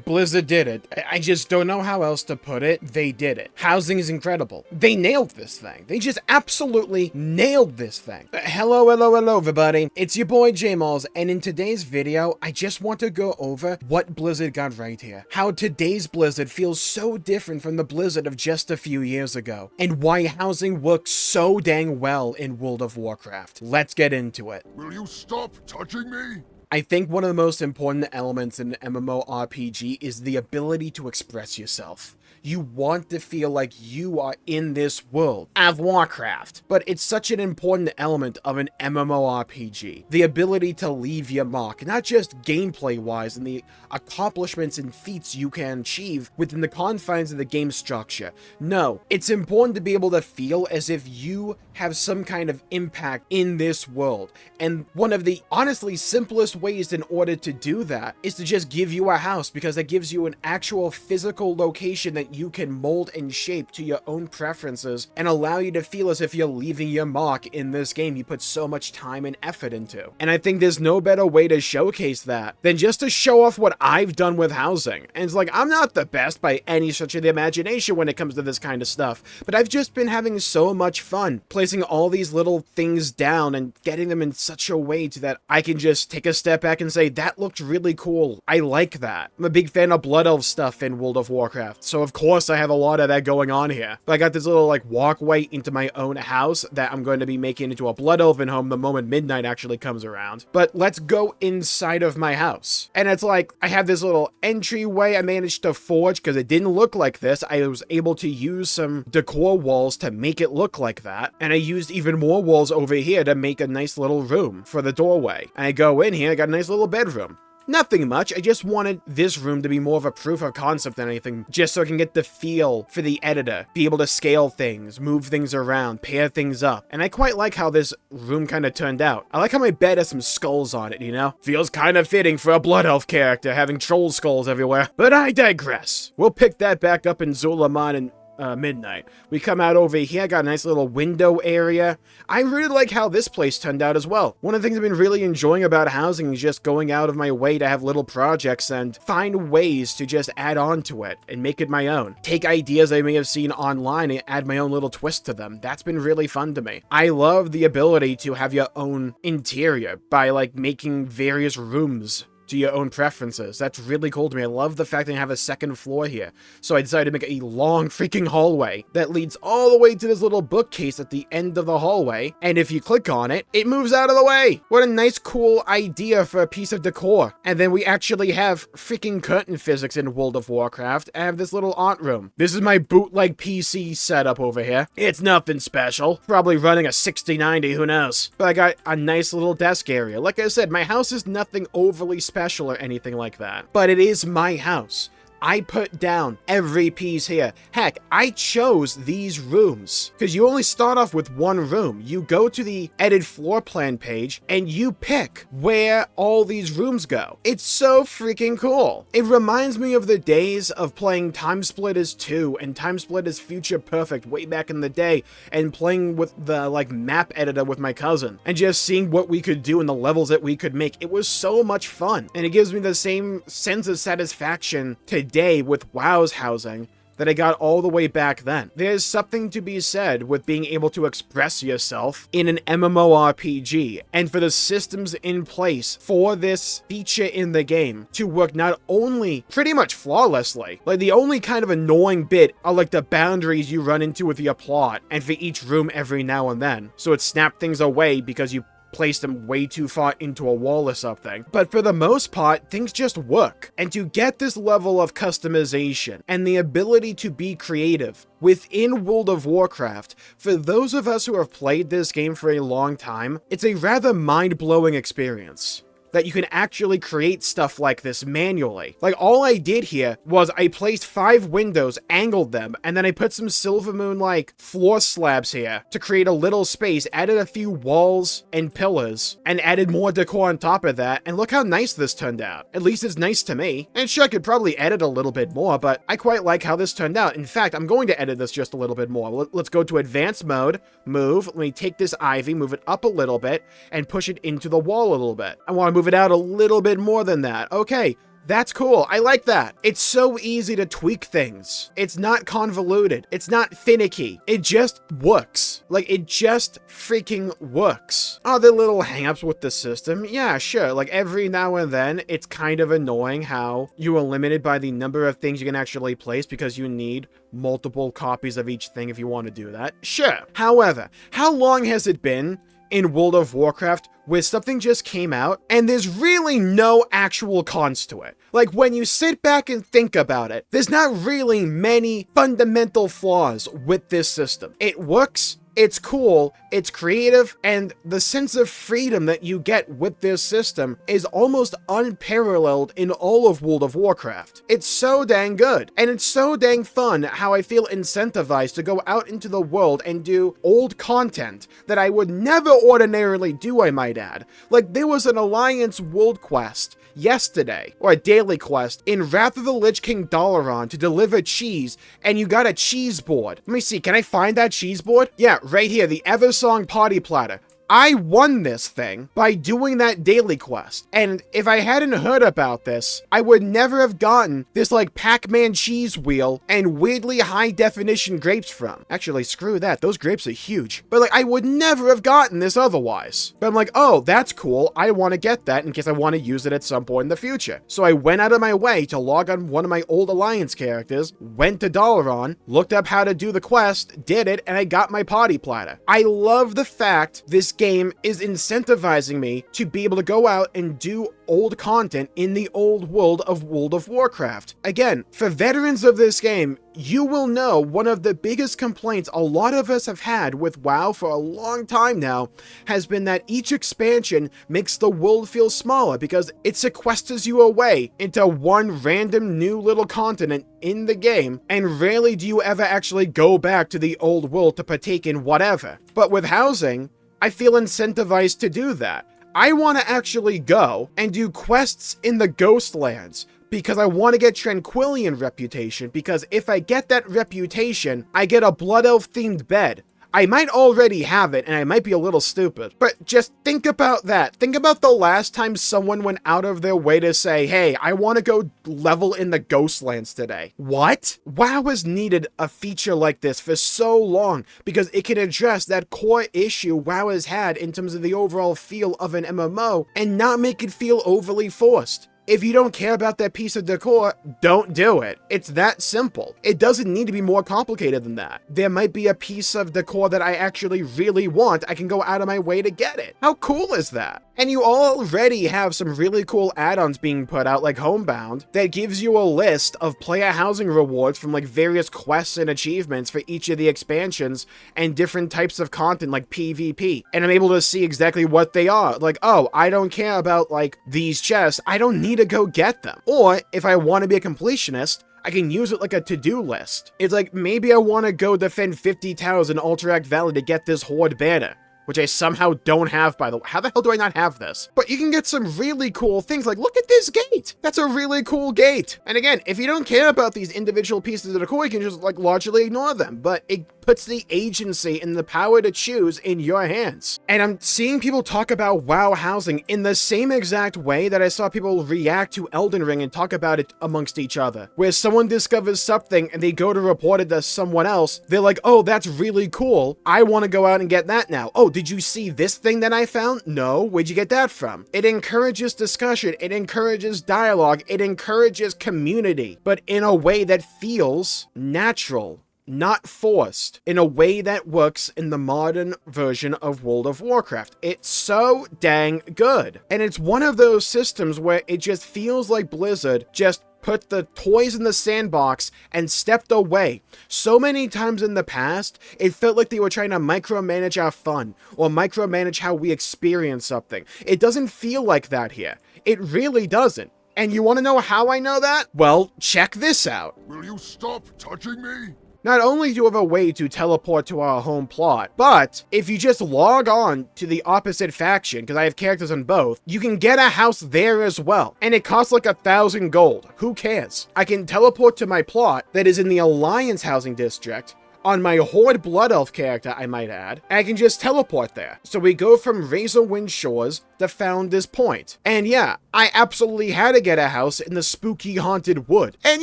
Blizzard did it. I just don't know how else to put it. They did it. Housing is incredible. They nailed this thing. They just absolutely nailed this thing. Hello, everybody. It's your boy Jmulls, and in today's video, I just want to go over what Blizzard got right here. How today's Blizzard feels so different from the Blizzard of just a few years ago, and why housing works so dang well in World of Warcraft. Let's get into it. Will you stop touching me? I think one of the most important elements in an MMORPG is the ability to express yourself. You want to feel like you are in this world of Warcraft, but it's such an important element of an MMORPG. The ability to leave your mark, not just gameplay-wise and the accomplishments and feats you can achieve within the confines of the game structure. No, it's important to be able to feel as if you have some kind of impact in this world. And one of the honestly simplest ways in order to do that is to just give you a house, because that gives you an actual physical location that you can mold and shape to your own preferences and allow you to feel as if you're leaving your mark in this game you put so much time and effort into. And I think there's no better way to showcase that than just to show off what I've done with housing. And it's like, I'm not the best by any stretch of the imagination when it comes to this kind of stuff, but I've just been having so much fun placing all these little things down and getting them in such a way to that I can just take a step back and say, that looked really cool. I like that. I'm a big fan of Blood Elf stuff in World of Warcraft, so of course I have a lot of that going on here. But I got this little like walkway into my own house that I'm going to be making into a Blood Elven home the moment midnight actually comes around. But let's go inside of my house. And it's like, I have this little entryway I managed to forge because it didn't look like this. I was able to use some decor walls to make it look like that. And I used even more walls over here to make a nice little room for the doorway. And I go in here, I got a nice little bedroom. Nothing much, I just wanted this room to be more of a proof of concept than anything, just so I can get the feel for the editor, be able to scale things, move things around, pair things up, and I quite like how this room kind of turned out. I like how my bed has some skulls on it, you know? Feels kind of fitting for a Blood Elf character, having troll skulls everywhere. But I digress. We'll pick that back up in Zulaman and midnight. We come out over here, got a nice little window area. I really like how this place turned out as well. One of the things I've been really enjoying about housing is just going out of my way to have little projects and find ways to just add on to it and make it my own. Take ideas I may have seen online and add my own little twist to them. That's been really fun to me. I love the ability to have your own interior by like making various rooms to your own preferences. That's really cool to me. I love the fact that I have a second floor here. So I decided to make a long freaking hallway that leads all the way to this little bookcase at the end of the hallway. And if you click on it, it moves out of the way. What a nice, cool idea for a piece of decor. And then we actually have freaking curtain physics in World of Warcraft. I have this little art room. This is my bootleg PC setup over here. It's nothing special. Probably running a 6090, who knows? But I got a nice little desk area. Like I said, my house is nothing overly special or anything like that, but it is my house. I put down every piece here. Heck, I chose these rooms because you only start off with one room. You go to the edit floor plan page and you pick where all these rooms go. It's so freaking cool. It reminds me of the days of playing Time Splitters 2 and Time Splitters Future Perfect way back in the day, and playing with the like map editor with my cousin and just seeing what we could do and the levels that we could make. It was so much fun, and it gives me the same sense of satisfaction today with WoW's housing that I got all the way back then. There's something to be said with being able to express yourself in an MMORPG, and for the systems in place for this feature in the game to work not only pretty much flawlessly, like the only kind of annoying bit are like the boundaries you run into with your plot and for each room every now and then, so it snapped things away because you placed them way too far into a wall or something. But for the most part, things just work. And to get this level of customization and the ability to be creative within World of Warcraft, for those of us who have played this game for a long time, it's a rather mind-blowing experience that you can actually create stuff like this manually. Like, all I did here was I placed 5 windows, angled them, and then I put some Silvermoon like floor slabs here to create a little space, added a few walls and pillars, and added more decor on top of that, and look how nice this turned out. At least it's nice to me. And sure, I could probably edit a little bit more, but I quite like how this turned out. In fact, I'm going to edit this just a little bit more. Let's go to advanced mode, move, let me take this ivy, move it up a little bit, and push it into the wall a little bit. I want to move it out a little bit more than that. Okay, That's cool. I like that. It's so easy to tweak things. It's not convoluted. It's not finicky. It just works. Like, it just freaking works. Are there little hangups with the system? Yeah, sure. Like, every now and then, it's kind of annoying how you are limited by the number of things you can actually place because you need multiple copies of each thing if you want to do that. Sure. However, how long has it been in World of Warcraft where something just came out and there's really no actual cons to it? Like, when you sit back and think about it, there's not really many fundamental flaws with this system. It works. It's cool, it's creative, and the sense of freedom that you get with this system is almost unparalleled in all of World of Warcraft. It's so dang good, and it's so dang fun how I feel incentivized to go out into the world and do old content that I would never ordinarily do, I might add. Like, there was an Alliance world quest yesterday, or a daily quest, in Wrath of the Lich King Dalaran to deliver cheese, and you got a cheese board. Let me see, can I find that cheese board? Yeah, right here, the Eversong Party Platter. I won this thing by doing that daily quest, and if I hadn't heard about this, I would never have gotten this, like, Pac-Man cheese wheel and weirdly high-definition grapes from. Actually, screw that, those grapes are huge. But, like, I would never have gotten this otherwise. But I'm like, oh, that's cool, I want to get that in case I want to use it at some point in the future. So I went out of my way to log on one of my old Alliance characters, went to Dalaran, looked up how to do the quest, did it, and I got my Party Platter. I love the fact this game is incentivizing me to be able to go out and do old content in the old world of World of Warcraft. Again, for veterans of this game, you will know one of the biggest complaints a lot of us have had with WoW for a long time now has been that each expansion makes the world feel smaller because it sequesters you away into one random new little continent in the game, and rarely do you ever actually go back to the old world to partake in whatever. But with housing, I feel incentivized to do that. I want to actually go and do quests in the Ghostlands because I want to get Tranquillian reputation, because if I get that reputation, I get a Blood Elf themed bed. I might already have it, and I might be a little stupid, but just think about that. Think about the last time someone went out of their way to say, hey, I want to go level in the Ghostlands today. What? WoW has needed a feature like this for so long because it can address that core issue WoW has had in terms of the overall feel of an MMO and not make it feel overly forced. If you don't care about that piece of decor, don't do it. It's that simple. It doesn't need to be more complicated than that. There might be a piece of decor that I actually really want. I can go out of my way to get it. How cool is that? And you already have some really cool add-ons being put out, like Homebound, that gives you a list of player housing rewards from like various quests and achievements for each of the expansions and different types of content like PvP. And I'm able to see exactly what they are. Like, oh, I don't care about like these chests. I don't need to go get them. Or if I want to be a completionist, I can use it like a to-do list. It's like, maybe I want to go defend 50 towers in Alterac Valley to get this Horde banner, which I somehow don't have, by the way. How the hell do I not have this? But you can get some really cool things, like, look at this gate! That's a really cool gate! And again, if you don't care about these individual pieces of decor, you can just, like, largely ignore them, but it puts the agency and the power to choose in your hands. And I'm seeing people talk about WoW housing in the same exact way that I saw people react to Elden Ring and talk about it amongst each other, where someone discovers something and they go to report it to someone else, they're like, oh, that's really cool, I want to go out and get that now. Oh, did you see this thing that I found? No, where'd you get that from? It encourages discussion, it encourages dialogue, it encourages community, but in a way that feels natural, not forced, in a way that works in the modern version of World of Warcraft. It's so dang good. And it's one of those systems where it just feels like Blizzard just put the toys in the sandbox and stepped away. So many times in the past, it felt like they were trying to micromanage our fun or micromanage how we experience something. It doesn't feel like that here. It really doesn't. And you want to know how I know that? Well, check this out. Will you stop touching me? Not only do you have a way to teleport to our home plot, but if you just log on to the opposite faction, because I have characters on both, you can get a house there as well. And it costs like 1,000 gold. Who cares? I can teleport to my plot that is in the Alliance housing district, on my Horde Blood Elf character, I might add, and I can just teleport there. So we go from Razorwind Shores the Founder's Point. And yeah, I absolutely had to get a house in the spooky haunted wood. And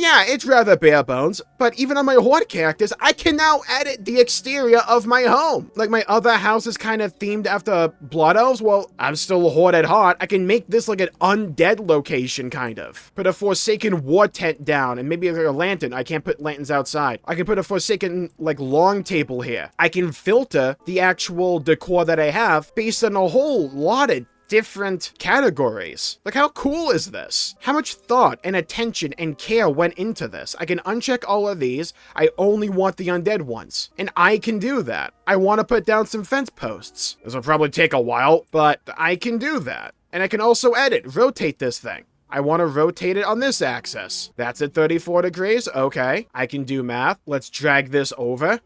yeah, it's rather bare bones, but even on my horde characters, I can now edit the exterior of my home. Like my other house is kind of themed after blood elves. Well, I'm still a horde at heart. I can make this like an undead location, kind of. Put a Forsaken war tent down and maybe like a lantern. I can't put lanterns outside. I can put a Forsaken like long table here. I can filter the actual decor that I have based on a whole lot of different categories. Like, how cool is this? How much thought and attention and care went into this? I can uncheck all of these. I only want the undead ones. And I can do that. I want to put down some fence posts. This will probably take a while, but I can do that. And I can also edit, rotate this thing. I want to rotate it on this axis. That's at 34 degrees. Okay. I can do math. Let's drag this over,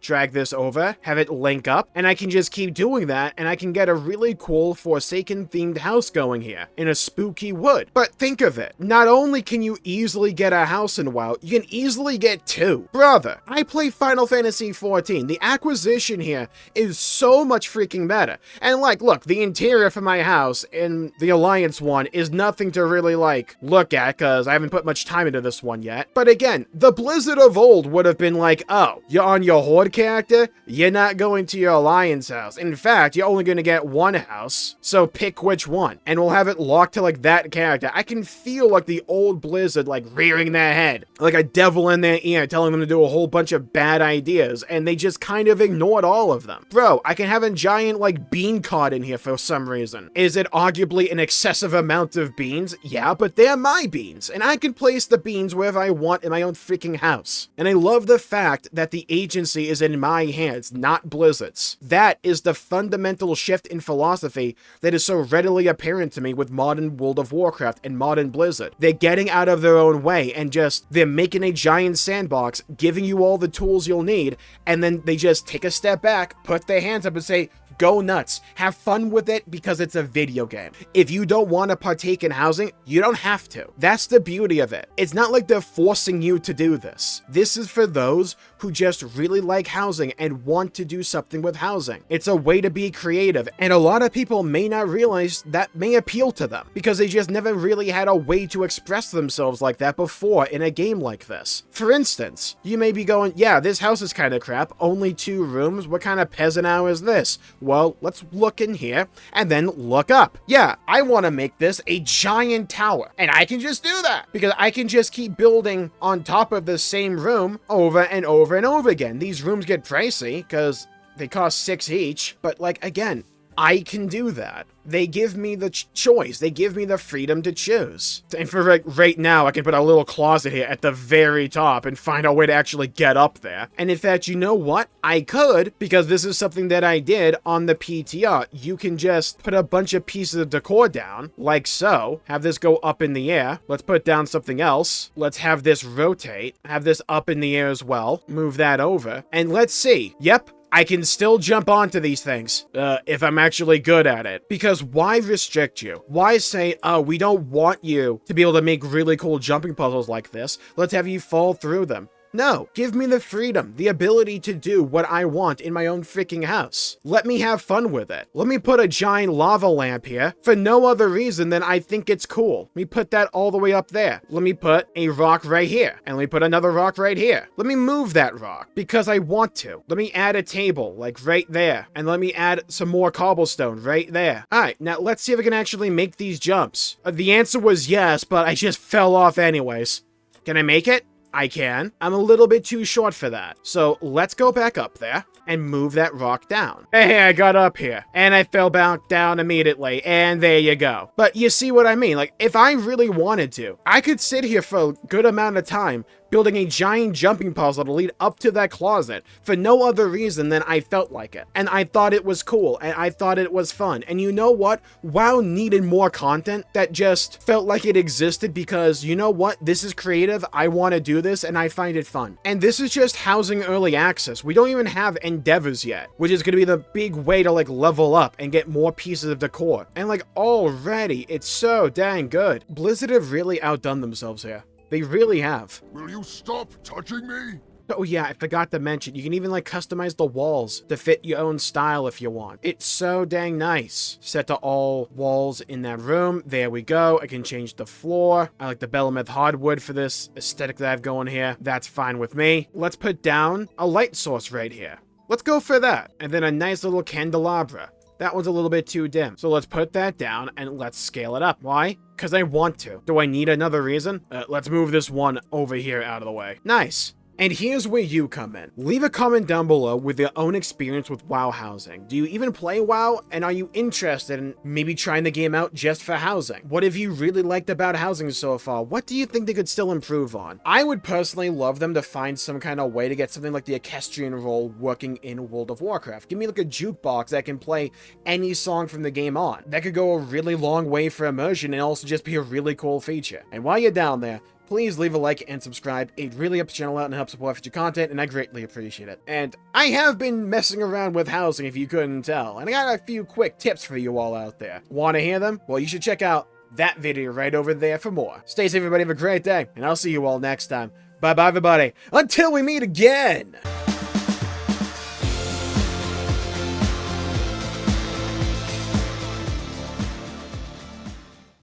have it link up, and I can just keep doing that, and I can get a really cool Forsaken themed house going here in a spooky wood. But think of it. Not only can you easily get a house in WoW, you can easily get two. Brother, I play Final Fantasy XIV. The acquisition here is so much freaking better. And like, look, the interior for my house in the Alliance one is nothing to really like look at, because I haven't put much time into this one yet. But again, the Blizzard of old would have been like, oh, you're on your horde character? You're not going to your Alliance house. In fact, you're only going to get one house, so pick which one. And we'll have it locked to like that character. I can feel like the old Blizzard like rearing their head, like a devil in their ear telling them to do a whole bunch of bad ideas, and they just kind of ignored all of them. Bro, I can have a giant like bean cod in here for some reason. Is it arguably an excessive amount of beans? Yeah, but they're my beans, and I can place the beans wherever I want in my own freaking house. And I love the fact that the agency is in my hands, not Blizzard's. That is the fundamental shift in philosophy that is so readily apparent to me with modern World of Warcraft and modern Blizzard. They're getting out of their own way and they're making a giant sandbox, giving you all the tools you'll need, and then they just take a step back, put their hands up and say, go nuts. Have fun with it because it's a video game. If you don't want to partake in housing, you don't have to. That's the beauty of it. It's not like they're forcing you to do this. This is for those who just really like housing and want to do something with housing. It's a way to be creative, and a lot of people may not realize that may appeal to them because they just never really had a way to express themselves like that before in a game like this. For instance, you may be going, yeah, this house is kind of crap, only 2 rooms, what kind of peasant hour is this? Well, let's look in here and then look up. Yeah, I want to make this a giant tower, and I can just do that because I can just keep building on top of the same room over and over and over again. These rooms get pricey because they cost 6 each, but like, again, I can do that. They give me the choice. They give me the freedom to choose. And for right now, I can put a little closet here at the very top and find a way to actually get up there. And in fact, you know what? I could, because this is something that I did on the PTR. You can just put a bunch of pieces of decor down, like so. Have this go up in the air. Let's put down something else. Let's have this rotate. Have this up in the air as well. Move that over. And let's see. Yep. I can still jump onto these things, if I'm actually good at it. Because why restrict you? Why say, oh, we don't want you to be able to make really cool jumping puzzles like this. Let's have you fall through them. No, give me the freedom, the ability to do what I want in my own freaking house. Let me have fun with it. Let me put a giant lava lamp here for no other reason than I think it's cool. Let me put that all the way up there. Let me put a rock right here. And let me put another rock right here. Let me move that rock because I want to. Let me add a table like right there. And let me add some more cobblestone right there. All right, now let's see if I can actually make these jumps. The answer was yes, but I just fell off anyways. Can I make it? I can. I'm a little bit too short for that. So let's go back up there and move that rock down. Hey, I got up here and I fell back down immediately, and there you go. But you see what I mean? Like, if I really wanted to, I could sit here for a good amount of time building a giant jumping puzzle to lead up to that closet for no other reason than I felt like it. And I thought it was cool, and I thought it was fun. And you know what? WoW needed more content that just felt like it existed because, you know what? This is creative, I want to do this, and I find it fun. And this is just housing early access. We don't even have endeavors yet, which is going to be the big way to like level up and get more pieces of decor. And like already, it's so dang good. Blizzard have really outdone themselves here. They really have. Will you stop touching me? Oh yeah, I forgot to mention, you can even like customize the walls to fit your own style if you want. It's so dang nice. Set to all walls in that room. There we go. I can change the floor. I like the Bellameth hardwood for this aesthetic that I have going here. That's fine with me. Let's put down a light source right here. Let's go for that. And then a nice little candelabra. That one's a little bit too dim. So let's put that down and let's scale it up. Why? Because I want to. Do I need another reason? Let's move this one over here out of the way. Nice. And here's where you come in. Leave a comment down below with your own experience with WoW housing. Do you even play WoW? And are you interested in maybe trying the game out just for housing? What have you really liked about housing so far? What do you think they could still improve on? I would personally love them to find some kind of way to get something like the equestrian role working in World of Warcraft. Give me like a jukebox that can play any song from the game on. That could go a really long way for immersion and also just be a really cool feature. And while you're down there, please leave a like and subscribe. It really helps the channel out and helps support future content, and I greatly appreciate it. And I have been messing around with housing, if you couldn't tell, and I got a few quick tips for you all out there. Want to hear them? Well, you should check out that video right over there for more. Stay safe, everybody. Have a great day, and I'll see you all next time. Bye-bye, everybody. Until we meet again!